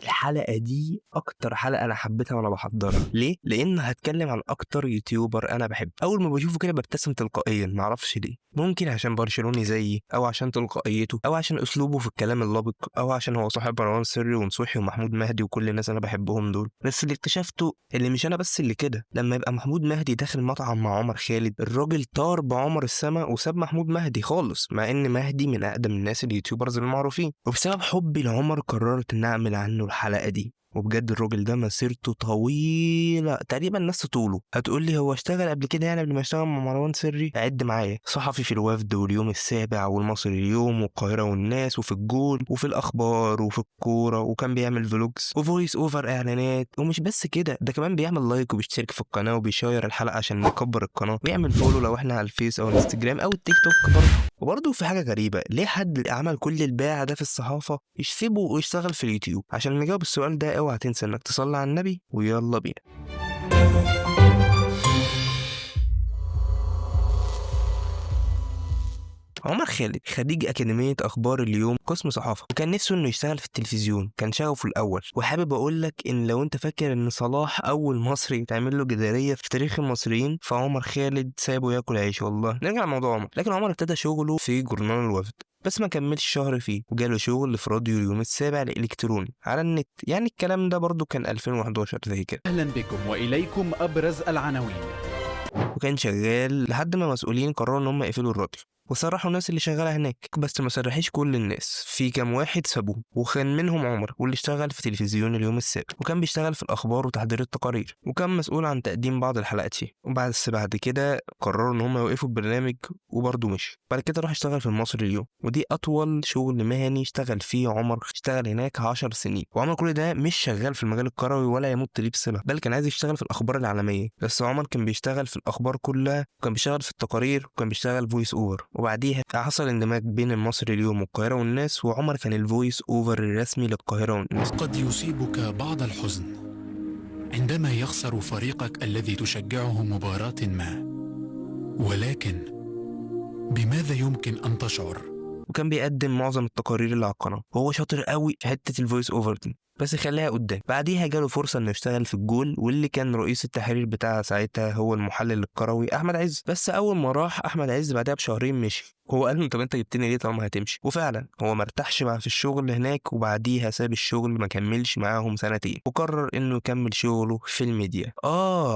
الحلقة دي أكتر حلقة أنا حبيتها وأنا بحضرها. ليه؟ لأن هتكلم عن أكتر يوتيوبر أنا بحب. أول ما بشوفه كده ببتسم تلقائيا، معرفش ليه. ممكن عشان برشلوني زيي، أو عشان تلقائيته، أو عشان أسلوبه في الكلام اللبق، أو عشان هو صاحب مروان سري ونصوحي ومحمود مهدي وكل الناس أنا بحبهم دول. بس اللي اكتشفته اللي مش أنا بس اللي كده، لما يبقى محمود مهدي داخل مطعم مع عمر خالد، الراجل طار بعمر السما وساب محمود مهدي خالص، مع إن مهدي من أقدم الناس اليوتيوبرز المعروفين. وبسبب حبي لعمر قررت إن أعمل عنه الحلقة دي. وبجد الراجل ده مسيرته طويلة تقريبا نفس طوله. هتقولي هو اشتغل قبل كده يعني قبل ما اشتغل مع مروان سري؟ عد معايا: صحفي في الوفد واليوم السابع والمصري اليوم والقاهرة والناس وفي الجول وفي الأخبار وفي الكورة، وكان بيعمل فلوجز وفويس اوفر إعلانات. ومش بس كده، ده كمان بيعمل لايك وبيشترك في القناة وبيشير الحلقة عشان نكبر القناة، ويعمل فولو لو احنا على الفيس أو الانستجرام أو التيك توك برضه. وبرضه في حاجة غريبة، ليه حد عمل كل الباع ده في الصحافة يسيبه ويشتغل في اليوتيوب؟ عشان نجاوب السؤال ده اوعى تنسى انك تصلي على النبي، ويلا بينا. عمر خالد خريج أكاديمية أخبار اليوم قسم صحافة، وكان نفسه إنه يشتغل في التلفزيون، كان شغفه الأول. وحابب أقولك إن لو أنت فاكر إن صلاح أول مصري يتعمل له جدارية في تاريخ المصريين، فعمر خالد سابه ياكل عيش. والله نرجع لموضوع عمر. لكن عمر ابتدى شغله في جورنال الوفد، بس ما كملش شهر فيه، وجاله شغل في راديو اليوم السابع الإلكتروني على النت. يعني الكلام ده برضو كان 2011 زي كده. أهلا بكم وإليكم أبرز العناوين. وكان شغال لحد ما مسؤولين قرروا ان هم يقفلوا الراديو، وصرحوا الناس اللي شغاله هناك، بس ما صرحش كل الناس، في كام واحد سابوه، وكان منهم عمر، واللي اشتغل في تلفزيون اليوم السابع، وكان بيشتغل في الاخبار وتحضير التقارير، وكان مسؤول عن تقديم بعض الحلقات فيه. بعد كده قرروا ان هم يوقفوا البرنامج، وبرضه مشي. بعد كده راح اشتغل في المصري اليوم، ودي اطول شغل مهني اشتغل فيه عمر. اشتغل هناك 10 سنين، وعمر كل ده مش شغال في المجال الكروي ولا يمت ليه بصله، بل كان عايز يشتغل في الاخبار العالميه. بس عمر كان بيشتغل في الاخبار كلها، وكان بيشتغل في التقارير، وكان بيشتغل فويس اوفر. وبعديها حصل اندماج بين المصري اليوم والقاهره والناس، وعمر كان الفويس اوفر الرسمي للقاهره والناس. قد يصيبك بعض الحزن عندما يخسر فريقك الذي تشجعه مباراة ما، ولكن بماذا يمكن أن تشعر؟ وكان بيقدم معظم التقارير اللي على القناه، وهو شاطر قوي في حته الفويس اوفر دي، بس خليها قدام. بعديها جاله فرصه انه يشتغل في الجول، واللي كان رئيس التحرير بتاعها ساعتها هو المحلل الكروي احمد عز. بس اول ما راح احمد عز بعدها بشهرين مشي. هو قال له طب انت جبتني ليه طالما هتمشي؟ وفعلا هو مرتاحش بقى في الشغل هناك، وبعديها ساب الشغل، ما كملش معاهم سنتين، وقرر انه يكمل شغله في الميديا.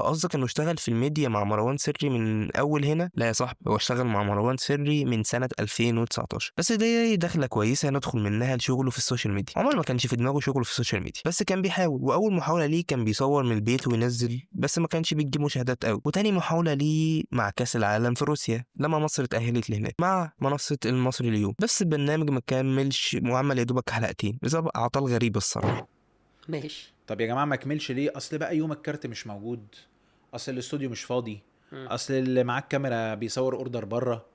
قصدك انه اشتغل في الميديا مع مروان سري من اول هنا؟ لا يا صاحبي، هو اشتغل مع مروان سري من سنه 2019. بس دي دخله كويسه ندخل منها لشغله في السوشيال ميديا. عمر ما كانش في دماغه شغله في السوشيال ميديا، بس كان بيحاول. واول محاوله ليه كان بيصور من البيت وينزل، بس ما كانش بيجيب مشاهدات قوي. وتاني محاوله ليه مع كاس العالم في روسيا لما مصر اتاهلت لهناك مع منصه المصري اليوم، بس البرنامج ما كملش وعمل يا دوبك حلقتين بسبب اعطال غريبه الصراحه. ماشي. طب يا جماعة ما كملش ليه؟ أصل بقى يوم الكارت مش موجود، أصل الاستوديو مش فاضي، أصل اللي معاه الكاميرا بيصور أوردر بره.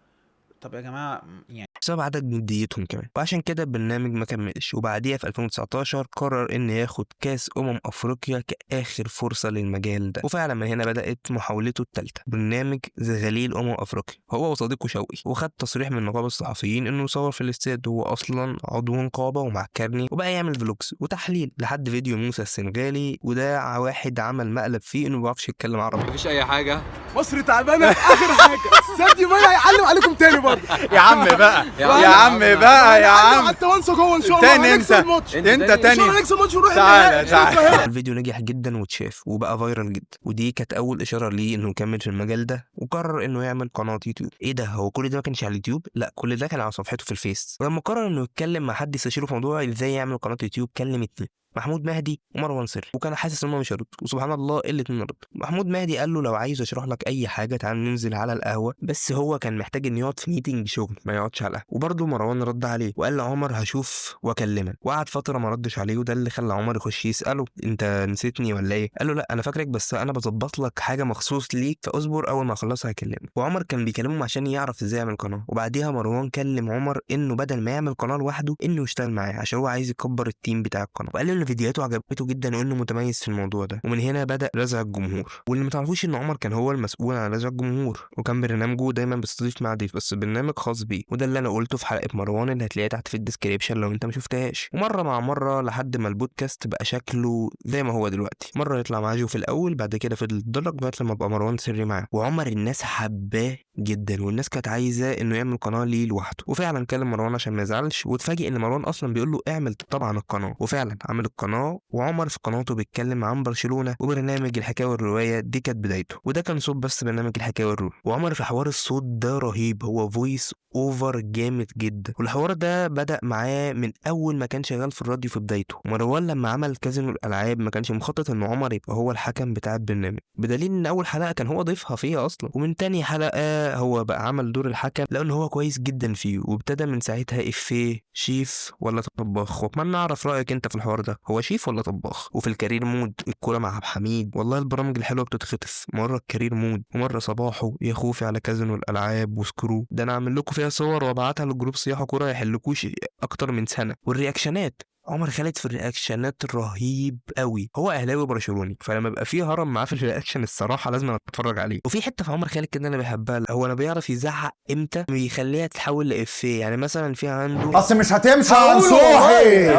طب يا جماعة يعني بسبب عدد جديتهم كمان، وعشان كده البرنامج ما كملش. وبعديها في 2019 قرر ان ياخد كاس افريقيا كاخر فرصه للمجال ده، وفعلا من هنا بدات محاولته الثالثه، برنامج زغاليل افريقيا هو وصديقه شوقي. وخد تصريح من نقابه الصحفيين انه يصور في الاستاد، هو اصلا عضو نقابه ومع كارني، وبقى يعمل فلوجز وتحليل لحد فيديو موسى السنغالي، وده واحد عمل مقلب فيه انه ما بيعرفش يتكلم عربي. مفيش اي حاجه، مصر تعبانه اخر حاجه. ساديو ماني هيعلم عليكم تاني برضه. يا عم بقى يا عم بقى يا عم حتى وانسى جوه ان شاء الله تاني انت انت تاني ان شاء الله نكسب ماتش ونروح تعالى الفيديو نجح جدا واتشاف وبقى فايرال جدا، ودي كانت اول اشاره ليه انه يكمل في المجال ده. وقرر انه يعمل قناه يوتيوب. ايه ده، هو كل ده ما كانش على اليوتيوب؟ لا، كل ده كان على صفحته في الفيس. ولما قرر انه يتكلم مع حد يستشيره في موضوع ازاي يعمل قناه يوتيوب، كلم اتنين: محمود مهدي ومروان سري، وكان حاسس ان هم مش هيردوا، وسبحان الله الاتنين ردوا. محمود مهدي قال له لو عايز اشرح لك اي حاجه تعال ننزل على القهوه، بس هو كان محتاج انه يقعد في ميتنج شغل ما يقعدش على القهوه. وبرده مروان رد عليه وقال لعمر هشوف واكلمك، وقعد فتره ما ردش عليه، وده اللي خلى عمر يخش يساله انت نسيتني ولا ايه؟ قال له لا انا فاكرك، بس انا بظبط لك حاجه مخصوص ليك، فاصبر اول ما اخلصها هكلمك. وعمر كان بيكلمه عشان يعرف ازاي يعمل قناه. وبعديها مروان كلم عمر انه بدل ما يعمل قناه لوحده انه يشتغل معاه، عشان هو عايز يكبر التيم بتاع القناه. وقال له ان فيديوهاته عجبته جدا وانه متميز في الموضوع ده، ومن هنا بدأ رزع الجمهور. واللي ما تعرفوش ان عمر كان هو المسؤول عن رزع الجمهور، وكان برنامجه دايما بيستضيف مع ضيف بس برنامج خاص بيه، وده اللي انا قلته في حلقه مروان اللي هتلاقيها تحت في الديسكريبشن لو انت ما شفتهاش. ومره مع مره لحد ما البودكاست بقى شكله زي ما هو دلوقتي، مره يطلع مع جو في الاول، بعد كده فضل يتدرج لغايه لما بقى مروان سري معاه. وعمر الناس حباه جدا، والناس كانت عايزه انه يعمل قناه ليه لوحده، وفعلا كلم مروان عشان ما يزعلش، واتفاجئ ان مروان اصلا بيقول له اعمل طبعا القناه، وفعلا عمل القناه. وعمر في قناته بيتكلم عن برشلونه، وبرنامج الحكايه والروايه دي كانت بدايته، وده كان صوت بس برنامج الحكايه والروايه. وعمر في حوار الصوت ده رهيب، هو فويس اوفر جامد جدا. والحوار ده بدأ معاه من اول ما كان شغال في الراديو في بدايته. مروان لما عمل كازينو الالعاب ما كانش مخطط ان عمر يبقى هو الحكم بتاع البرنامج، بدليل ان اول حلقه كان هو ضيفها فيها اصلا، ومن تاني حلقه هو بقى عمل دور الحكم لان هو كويس جدا فيه، وابتدى من ساعتها افيه شيف ولا طباخ. واتمنى نعرف رايك انت في الحوار ده، هو شيف ولا طباخ؟ وفي الكارير مود الكوره مع عبد الحميد، والله البرامج الحلوه بتتخطف، مره الكارير مود ومره صباحه يا خوفي على كازينو الالعاب وسكرو، ده انا اعمل لكم فيها صور وابعتها للجروب صياحه كوره يحلكوش اكتر من سنه. والرياكشنات عمر خالد في الرياكشنات رهيب قوي، هو اهلاوي برشلوني، فلما بيبقى فيه هرم معاه في الرياكشن الصراحه لازم اتفرج عليه. وفي حته في عمر خالد كده انا بحبها، هو انا بيعرف يزعق امتى ويخليها تتحول لافيه. يعني مثلا في عنده اصل مش هتمشي يا نصوحي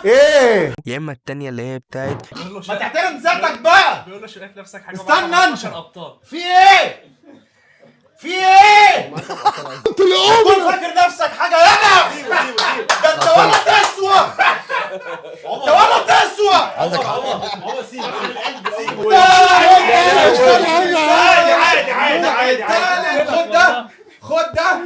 ايه يا اما التانية اللي هي بتاعت ما تحترم ذاتك بقى. بيقول له شايف نفسك حاجه استنى انت. ابطال في ايه؟ في ايه؟ كنت فاكر نفسك حاجه يلا. ده انت ولا تسوى. انت ولا تسوى. عندك هو سيب عادي. خد ده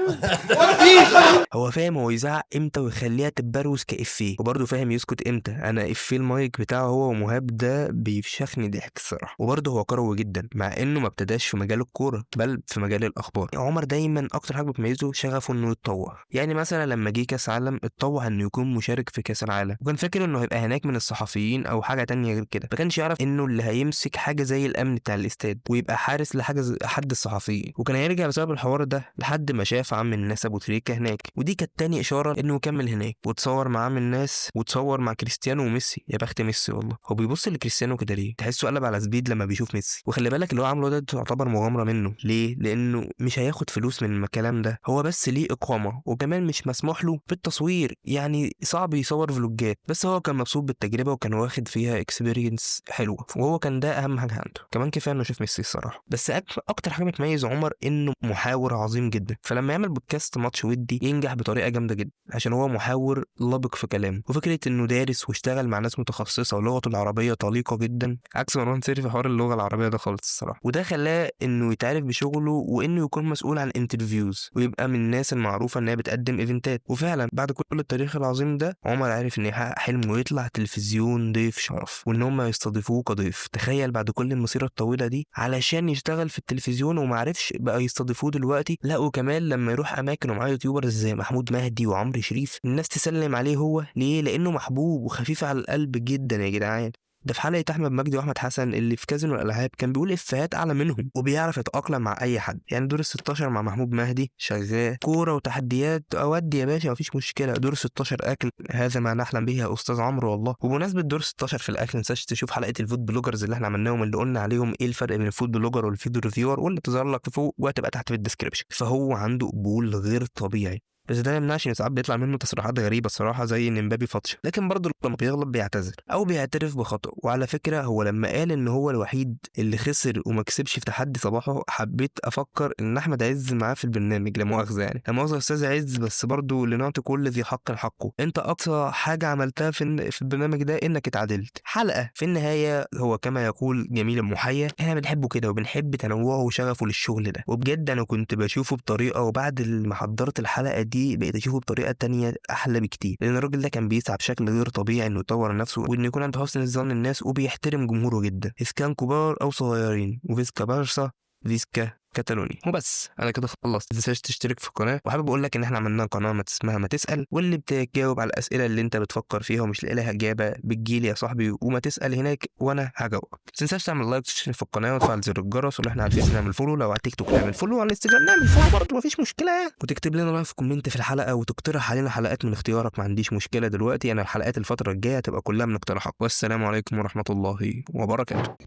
هو فاهم هو يزعق امتى ويخليها تتبروز كافيه، وبرضه فاهم يسكت امتى. انا افيه المايك بتاعه هو ومهاب ده بيفشخني ضحك الصراحه. وبرضه هو كروي جدا مع انه ما ابتداش في مجال الكوره بل في مجال الاخبار. عمر دايما اكتر حاجه بتميزه شغفه انه يتطور. يعني مثلا لما جه كاس عالم اتطوع انه يكون مشارك في كاس العالم، وكان فاكر انه هيبقى هناك من الصحفيين او حاجه تانية غير كده، ما كانش يعرف انه اللي هيمسك حاجه زي الامن بتاع الاستاد ويبقى حارس حد الصحفيين. وكان هيرجع بسبب الحوار ده لحد ما شاف عم الناس ابو تريكه هناك، ودي كانت تاني اشاره انه يكمل هناك. وتصور مع عم الناس وتصور مع كريستيانو وميسي، يا بخت ميسي والله. هو بيبص لكريستيانو كده ليه؟ تحسه قلب على سبيد لما بيشوف ميسي. وخلي بالك اللي هو عامله ده تعتبر مغامره منه. ليه؟ لانه مش هياخد فلوس من الكلام ده، هو بس ليه اقامه، وكمان مش مسموح له بالتصوير، يعني صعب يصور فلوجات. بس هو كان مبسوط بالتجربه وكان واخد فيها اكسبيرينس حلوه، وهو كان ده اهم حاجه عنده. كمان كفايه انه شاف ميسي الصراحه. بس اكتر حاجه بتميز عمر انه محاور عظيم جدا، فلما يعمل بودكاست ماتش ودي ينجح بطريقه جامده جدا عشان هو محاور لبق في كلامه، وفكره انه دارس واشتغل مع ناس متخصصه ولغته العربيه طليقه جدا، عكس مروان سري في حوار اللغه العربيه ده خالص الصراحه. وده خلاه انه يتعرف بشغله وانه يكون مسؤول عن انترفيوز ويبقى من الناس المعروفه انها بتقدم ايفنتات. وفعلا بعد كل التاريخ العظيم ده عمر عارف انه يحقق حلمه ويطلع تلفزيون ضيف شرف، وان هم يستضيفوه كضيف. تخيل بعد كل المسيره الطويله دي علشان يشتغل في التلفزيون ومعرفش بقى يستضيفوه دلوقتي، لا وكمان لما يروح اماكن ومعاه يوتيوبرز زي محمود مهدي وعمرو شريف الناس تسلم عليه. هو ليه؟ لانه محبوب وخفيف على القلب جدا يا جدعان. ده في حلقة أحمد مجدي وأحمد حسن اللي في كازينو الألعاب كان بيقول إفيهات أعلى منهم، وبيعرف يتأقلم مع أي حد. يعني دور ال16 مع محمود مهدي شغال كورة وتحديات، أودي يا باشا مفيش مشكلة. دور 16 أكل، هذا ما نحلم به يا أستاذ عمرو والله. وبمناسبة دور 16 في الأكل منساش تشوف حلقة الفود بلوجرز اللي احنا عملناهم، اللي قلنا عليهم إيه الفرق بين الفود بلوجر والفيديو ريفيور، واللي تظهر لك فوق وهتبقى تحت في الديسكربشن. فهو عنده قبول غير طبيعي، بس ده يمنعش ان ساعات بيطلع منه تصريحات غريبه الصراحه زي ان مبابي فطشه، لكن برضه لما بيغلط بيعتذر او بيعترف بخطأه. وعلى فكره هو لما قال ان هو الوحيد اللي خسر وما كسبش في تحدي صباحه، حبيت افكر ان احمد عز معاه في البرنامج، لا مؤاخذه يعني، لا مؤاخذه استاذ عز، بس برضه لنعطي كل ذي حق حقه. انت اقصى حاجه عملتها في البرنامج ده انك اتعادلت حلقه. في النهايه هو كما يقول جميل المحيا، احنا بنحبه كده وبنحب تنوعه وشغفه للشغل ده. وبجد انا كنت بشوفه بطريقه، وبعد ما حضرت الحلقه دي بقيت اشوفه بطريقه تانية احلى بكتير، لان الراجل ده كان بيسعى بشكل غير طبيعي انه يطور نفسه وانه يكون عند حسن ظن الناس، وبيحترم جمهوره جدا اذا كان كبار او صغيرين. وفيسكا بارسا فيسكا كتالوني. وبس انا كده خلصت. متنساش تشترك في القناه، وحابب اقول لك ان احنا عملنا قناه اسمها ما تسال، واللي بتجاوب على الاسئله اللي انت بتفكر فيها ومش لاقي لها اجابه بتجيلي يا صاحبي وما تسال هناك وانا هجاوبك. ما تنساش تعمل لايك وتشترك في القناه وتفعل زر الجرس، واللي احنا على الفيس نعمل فولو، لو على تيك توك نعمل فولو، وعلى الانستجرام نعمل فولو برضه مفيش مشكله يعني. وتكتب لنا رايك في كومنت في الحلقه، وتقترح علينا حلقات من اختيارك، ما عنديش مشكله. دلوقتي انا الحلقات الفتره الجايه هتبقى كلها من اقتراحات. والسلام عليكم ورحمه الله وبركاته.